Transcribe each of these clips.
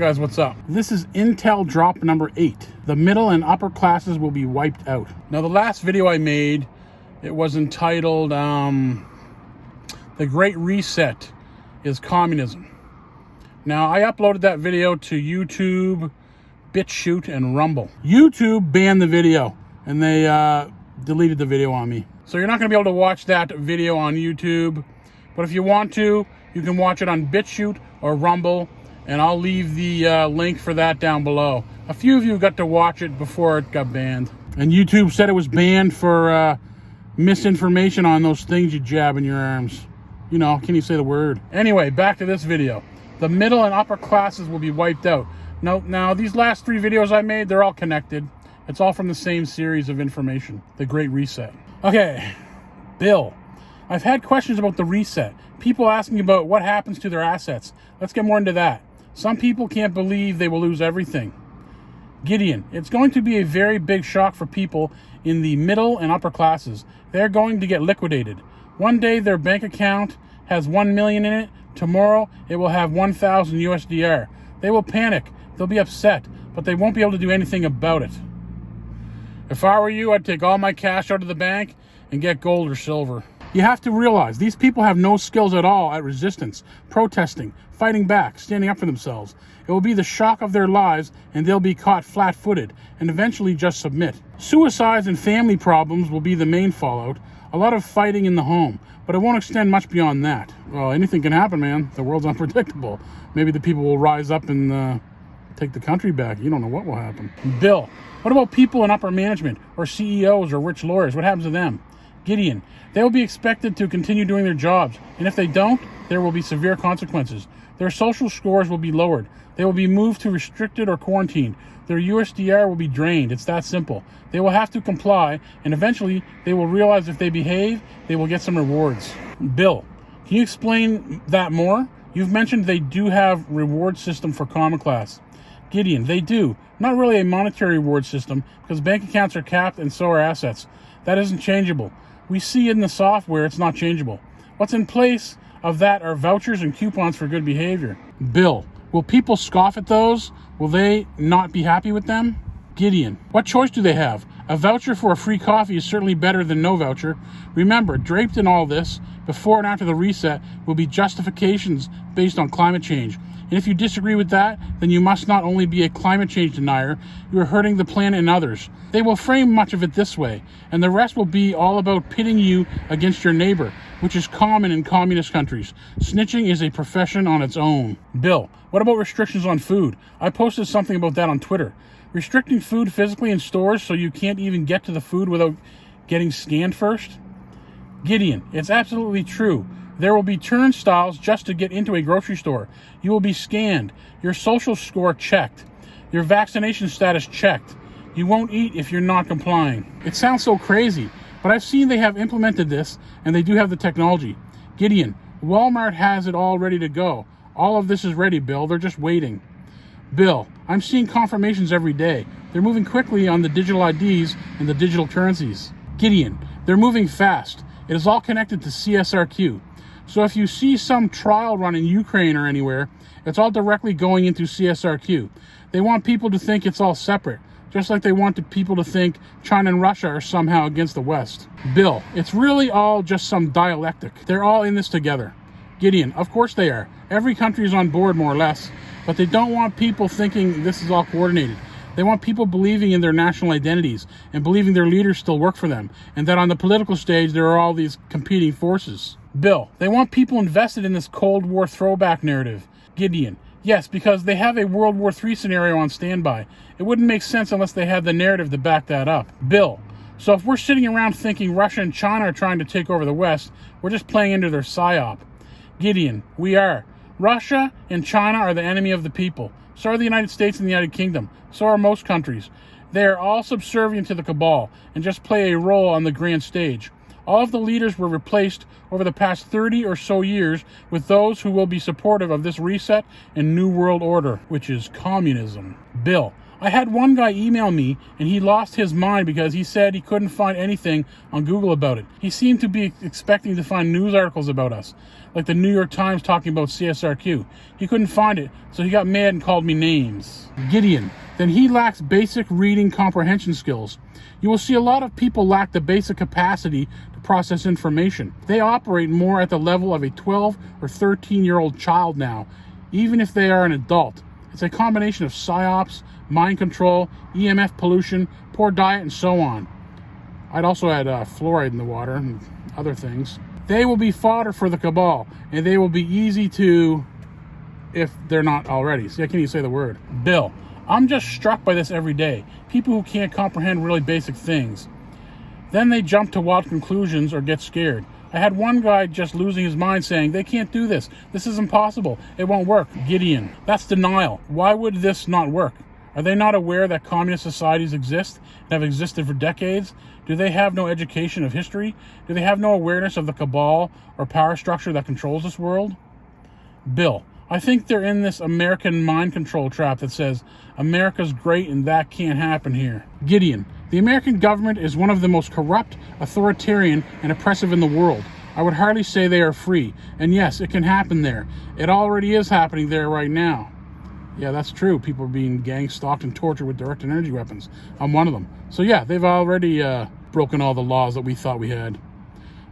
guys, what's up? This is Intel drop number 8. The middle and upper classes will be wiped out. Now, the last video I made, it was entitled, The Great Reset is Communism. Now, I uploaded that video to YouTube, BitChute, and Rumble. YouTube banned the video, and they deleted the video on me. So you're not going to be able to watch that video on YouTube. But if you want to, you can watch it on BitChute or Rumble, and I'll leave the link for that down below. A few of you got to watch it before it got banned. And YouTube said it was banned for misinformation on those things you jab in your arms. You know, can you say the word? Anyway, back to this video. The middle and upper classes will be wiped out. Now these last 3 videos I made, they're all connected. It's all from the same series of information, the Great Reset. Okay, Bill. I've had questions about the reset. People asking about what happens to their assets. Let's get more into that. Some people can't believe they will lose everything. Gideon, it's going to be a very big shock for people in the middle and upper classes. They're going to get liquidated. One day their bank account has 1 million in it. Tomorrow it will have 1,000 USDR. They will panic. They'll be upset, but they won't be able to do anything about it. If I were you, I'd take all my cash out of the bank and get gold or silver. You have to realize these people have no skills at all at resistance, protesting, fighting back, standing up for themselves. It will be the shock of their lives, and they'll be caught flat-footed and eventually just submit. Suicides and family problems will be the main fallout. A lot of fighting in the home, but it won't extend much beyond that. Well, anything can happen, man. The world's unpredictable. Maybe the people will rise up and take the country back. You don't know what will happen. Bill, what about people in upper management or CEOs or rich lawyers? What happens to them? Gideon, they will be expected to continue doing their jobs, and if they don't, there will be severe consequences. Their social scores will be lowered. They will be moved to restricted or quarantined. Their USDR will be drained. It's that simple. They will have to comply, and eventually they will realize if they behave, they will get some rewards. Bill, can you explain that more? You've mentioned they do have reward system for common class. Gideon, they do. Not really a monetary reward system, because bank accounts are capped and so are assets. That isn't changeable. We see in the software it's not changeable. What's in place of that are vouchers and coupons for good behavior. Bill, will people scoff at those? Will they not be happy with them? Gideon, what choice do they have? A voucher for a free coffee is certainly better than no voucher. Remember, draped in all this, before and after the reset, will be justifications based on climate change. And if you disagree with that, then you must not only be a climate change denier, you are hurting the planet and others. They will frame much of it this way, and the rest will be all about pitting you against your neighbor, which is common in communist countries. Snitching is a profession on its own. Bill, what about restrictions on food? I posted something about that on Twitter. Restricting food physically in stores so you can't even get to the food without getting scanned first? Gideon, it's absolutely true. There will be turnstiles just to get into a grocery store. You will be scanned, your social score checked, your vaccination status checked. You won't eat if you're not complying. It sounds so crazy, but I've seen they have implemented this, and they do have the technology. Gideon, Walmart has it all ready to go. All of this is ready, Bill. They're just waiting. Bill, I'm seeing confirmations every day. They're moving quickly on the digital IDs and the digital currencies. Gideon, they're moving fast. It is all connected to CSRQ. So if you see some trial run in Ukraine or anywhere, it's all directly going into CSRQ. They want people to think it's all separate, just like they want people to think China and Russia are somehow against the West. Bill, it's really all just some dialectic. They're all in this together. Gideon, of course they are. Every country is on board more or less, but they don't want people thinking this is all coordinated. They want people believing in their national identities and believing their leaders still work for them, and that on the political stage there are all these competing forces. Bill, they want people invested in this Cold War throwback narrative. Gideon, yes, because they have a World War III scenario on standby. It wouldn't make sense unless they had the narrative to back that up. Bill, so if we're sitting around thinking Russia and China are trying to take over the West, we're just playing into their psyop. Gideon, we are. Russia and China are the enemy of the people. So are the United States and the United Kingdom. So are most countries. They are all subservient to the cabal and just play a role on the grand stage. All of the leaders were replaced over the past 30 or so years with those who will be supportive of this reset and new world order, which is communism. Bill, I had one guy email me and he lost his mind because he said he couldn't find anything on Google about it. He seemed to be expecting to find news articles about us, like the New York Times talking about CSRQ. He couldn't find it, so he got mad and called me names. Gideon. Then he lacks basic reading comprehension skills. You will see a lot of people lack the basic capacity to process information. They operate more at the level of a 12 or 13-year-old child now, even if they are an adult. It's a combination of psyops, mind control, EMF pollution, poor diet, and so on. I'd also add fluoride in the water and other things. They will be fodder for the cabal, and they will be easy to, if they're not already. See, I can't even say the word. Bill. I'm just struck by this every day. People who can't comprehend really basic things. Then they jump to wild conclusions or get scared. I had one guy just losing his mind saying, they can't do this. This is impossible. It won't work. Gideon. That's denial. Why would this not work? Are they not aware that communist societies exist and have existed for decades? Do they have no education of history? Do they have no awareness of the cabal or power structure that controls this world? Bill. I think they're in this American mind control trap that says America's great and that can't happen here. Gideon. The American government is one of the most corrupt, authoritarian, and oppressive in the world. I would hardly say they are free. And yes, it can happen there. It already is happening there right now. Yeah, that's true. People are being gang stalked and tortured with direct energy weapons. I'm one of them. So yeah, they've already broken all the laws that we thought we had.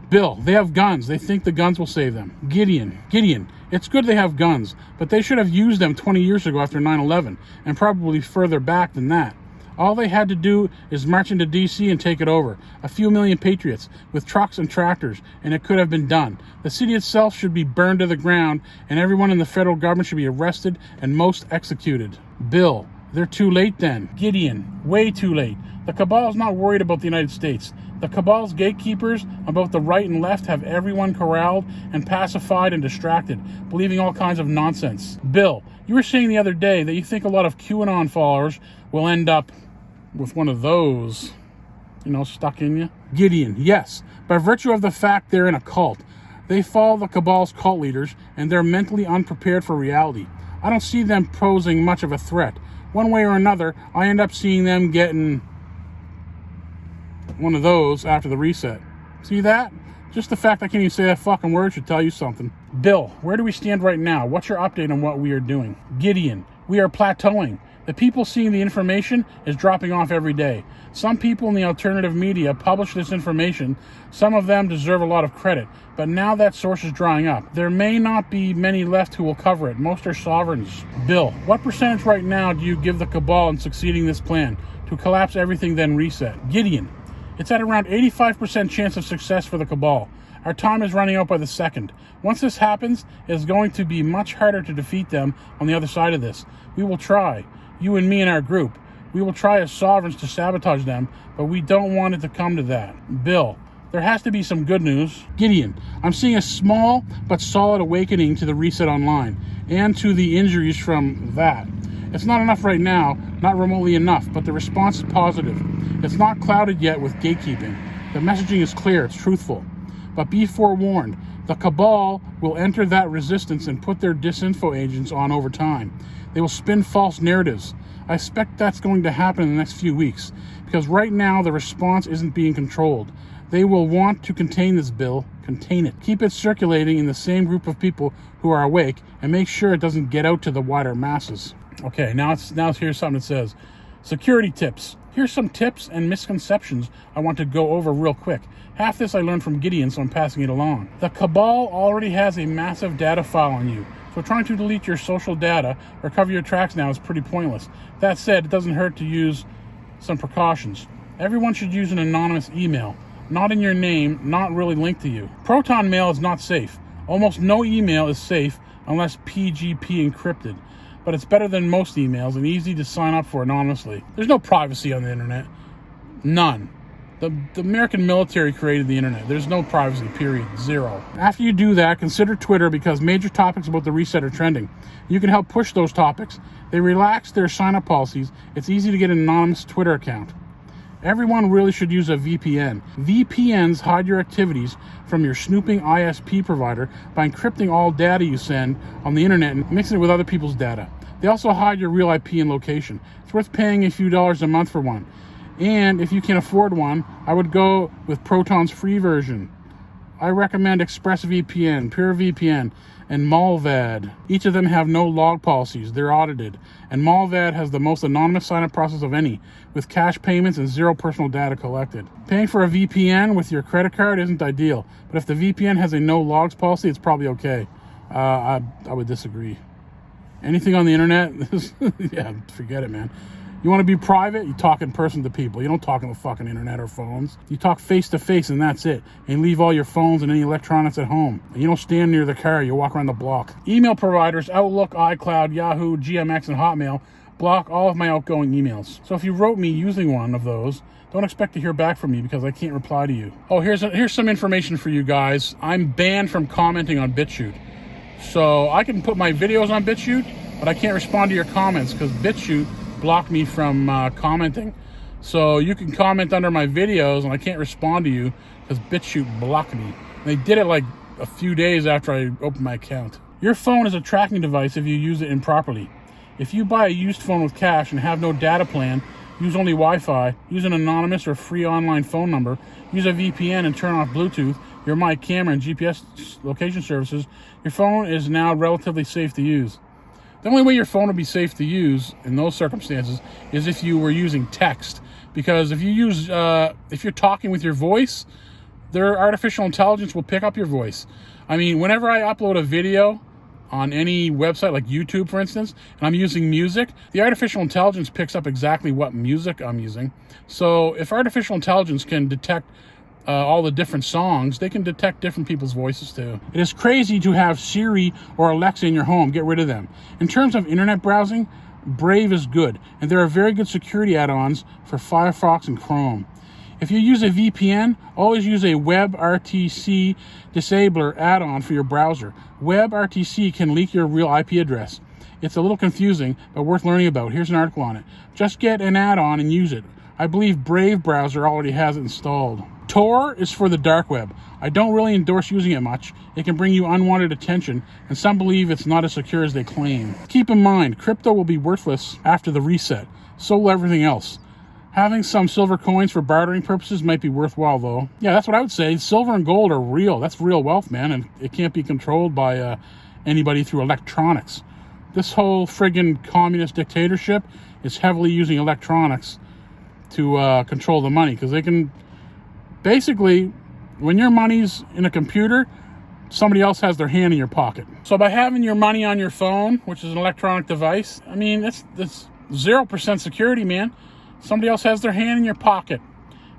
Bill, they have guns. They think the guns will save them. Gideon, it's good they have guns, but they should have used them 20 years ago after 9/11, and probably further back than that. All they had to do is march into D.C. and take it over. A few million patriots with trucks and tractors, and it could have been done. The city itself should be burned to the ground, and everyone in the federal government should be arrested and most executed. Bill, they're too late then. Gideon, way too late. The cabal is not worried about the United States. The cabal's gatekeepers on both the right and left have everyone corralled and pacified and distracted, believing all kinds of nonsense. Bill, you were saying the other day that you think a lot of QAnon followers will end up with one of those, stuck in you. Gideon, yes, by virtue of the fact they're in a cult. They follow the cabal's cult leaders, and they're mentally unprepared for reality. I don't see them posing much of a threat. One way or another, I end up seeing them getting one of those after the reset. See that? Just the fact I can't even say that fucking word should tell you something. Bill, where do we stand right now? What's your update on what we are doing? Gideon, we are plateauing. The people seeing the information is dropping off every day. Some people in the alternative media publish this information. Some of them deserve a lot of credit, but now that source is drying up. There may not be many left who will cover it. Most are sovereigns. Bill, what percentage right now do you give the cabal in succeeding this plan to collapse everything then reset? Gideon, it's at around 85% chance of success for the cabal. Our time is running out by the second. Once this happens, it is going to be much harder to defeat them on the other side of this. We will try. You and me and our group. We will try as sovereigns to sabotage them, but we don't want it to come to that. Bill, there has to be some good news. Gideon, I'm seeing a small but solid awakening to the reset online and to the injuries from that. It's not enough right now, not remotely enough, but the response is positive. It's not clouded yet with gatekeeping. The messaging is clear, it's truthful. But be forewarned, the cabal will enter that resistance and put their disinfo agents on over time. They will spin false narratives. I expect that's going to happen in the next few weeks, because right now the response isn't being controlled. They will want to contain this, Bill. Contain it. Keep it circulating in the same group of people who are awake, and make sure it doesn't get out to the wider masses. Okay, now here's something that says, security tips. Here's some tips and misconceptions I want to go over real quick. Half this I learned from Gideon, so I'm passing it along. The cabal already has a massive data file on you, so trying to delete your social data or cover your tracks now is pretty pointless. That said, it doesn't hurt to use some precautions. Everyone should use an anonymous email, not in your name, not really linked to you. Proton mail is not safe. Almost no email is safe unless PGP encrypted, but it's better than most emails and easy to sign up for anonymously. There's no privacy on the internet. None. The American military created the internet. There's no privacy, period. Zero. After you do that, consider Twitter, because major topics about the reset are trending. You can help push those topics. They relaxed their sign-up policies. It's easy to get an anonymous Twitter account. Everyone really should use a VPN. VPNs hide your activities from your snooping ISP provider by encrypting all data you send on the internet and mixing it with other people's data. They also hide your real IP and location. It's worth paying a few dollars a month for one. And if you can afford one, I would go with Proton's free version. I recommend ExpressVPN, PureVPN, and Mullvad. Each of them have no log policies. They're audited. And Mullvad has the most anonymous sign-up process of any, with cash payments and zero personal data collected. Paying for a VPN with your credit card isn't ideal, but if the VPN has a no logs policy, it's probably okay. I would disagree. Anything on the internet, yeah, forget it, man. You want to be private, you talk in person to people. You don't talk on the fucking internet or phones. You talk face to face and that's it. And leave all your phones and any electronics at home. And you don't stand near the car, you walk around the block. Email providers, Outlook, iCloud, Yahoo, GMX, and Hotmail block all of my outgoing emails. So if you wrote me using one of those, don't expect to hear back from me because I can't reply to you. Oh, here's some information for you guys. I'm banned from commenting on BitChute. So I can put my videos on BitChute, but I can't respond to your comments because BitChute blocked me from commenting. So you can comment under my videos and I can't respond to you because BitChute blocked me. And they did it like a few days after I opened my account. Your phone is a tracking device if you use it improperly. If you buy a used phone with cash and have no data plan, use only Wi-Fi, use an anonymous or free online phone number, use a VPN and turn off Bluetooth, your My Camera and GPS location services, your phone is now relatively safe to use. The only way your phone will be safe to use in those circumstances is if you were using text. Because if you're talking with your voice, their artificial intelligence will pick up your voice. I mean, whenever I upload a video on any website, like YouTube, for instance, and I'm using music, the artificial intelligence picks up exactly what music I'm using. So if artificial intelligence can detect all the different songs, they can detect different people's voices too. It is crazy to have Siri or Alexa in your home. Get rid of them. In terms of internet browsing, Brave is good, and there are very good security add-ons for Firefox and Chrome. If you use a VPN, always use a WebRTC disabler add-on for your browser. WebRTC can leak your real IP address. It's a little confusing, but worth learning about. Here's an article on it. Just get an add-on and use it. I believe Brave browser already has it installed. Tor is for the dark web. I don't really endorse using it much. It can bring you unwanted attention, and some believe it's not as secure as they claim. Keep in mind, crypto will be worthless after the reset. So will everything else. Having some silver coins for bartering purposes might be worthwhile, though. Yeah, that's what I would say. Silver and gold are real. That's real wealth, man, and it can't be controlled by anybody through electronics. This whole friggin' communist dictatorship is heavily using electronics to control the money, because they can... Basically, when your money's in a computer, somebody else has their hand in your pocket. So by having your money on your phone, which is an electronic device, I mean, that's 0% security, man. Somebody else has their hand in your pocket.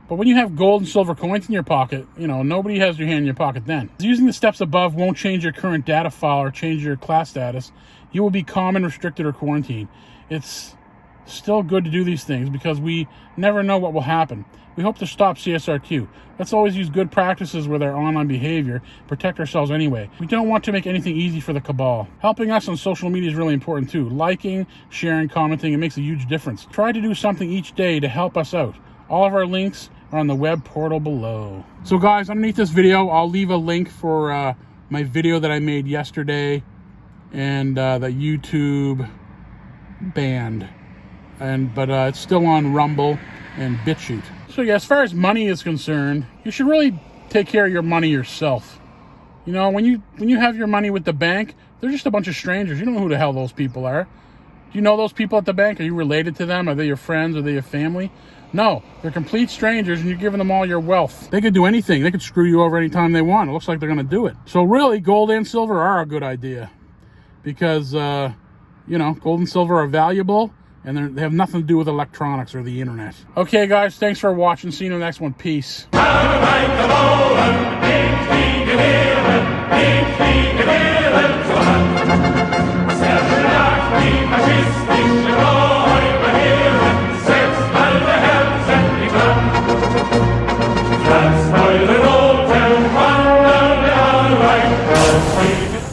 But when you have gold and silver coins in your pocket, you know, nobody has your hand in your pocket then. Using the steps above won't change your current data file or change your class status. You will be common, restricted, or quarantined. It's still good to do these things because we never know what will happen. We hope to stop CSRQ. Let's always use good practices with our online behavior, protect ourselves anyway. We don't want to make anything easy for the cabal. Helping us on social media is really important too. Liking, sharing, commenting, it makes a huge difference. Try to do something each day to help us out. All of our links are on the web portal below. So guys, underneath this video, I'll leave a link for my video that I made yesterday and that YouTube banned. But it's still on Rumble and BitChute. So yeah, as far as money is concerned, you should really take care of your money yourself. You know, when you have your money with the bank, they're just a bunch of strangers. You don't know who the hell those people are. Do you know those people at the bank? Are you related to them? Are they your friends? Are they your family? No, they're complete strangers, and you're giving them all your wealth. They could do anything. They could screw you over anytime they want. It looks like they're going to do it. So really, gold and silver are a good idea because, you know, gold and silver are valuable, and they have nothing to do with electronics or the internet. Okay, guys, thanks for watching. See you in the next one. Peace.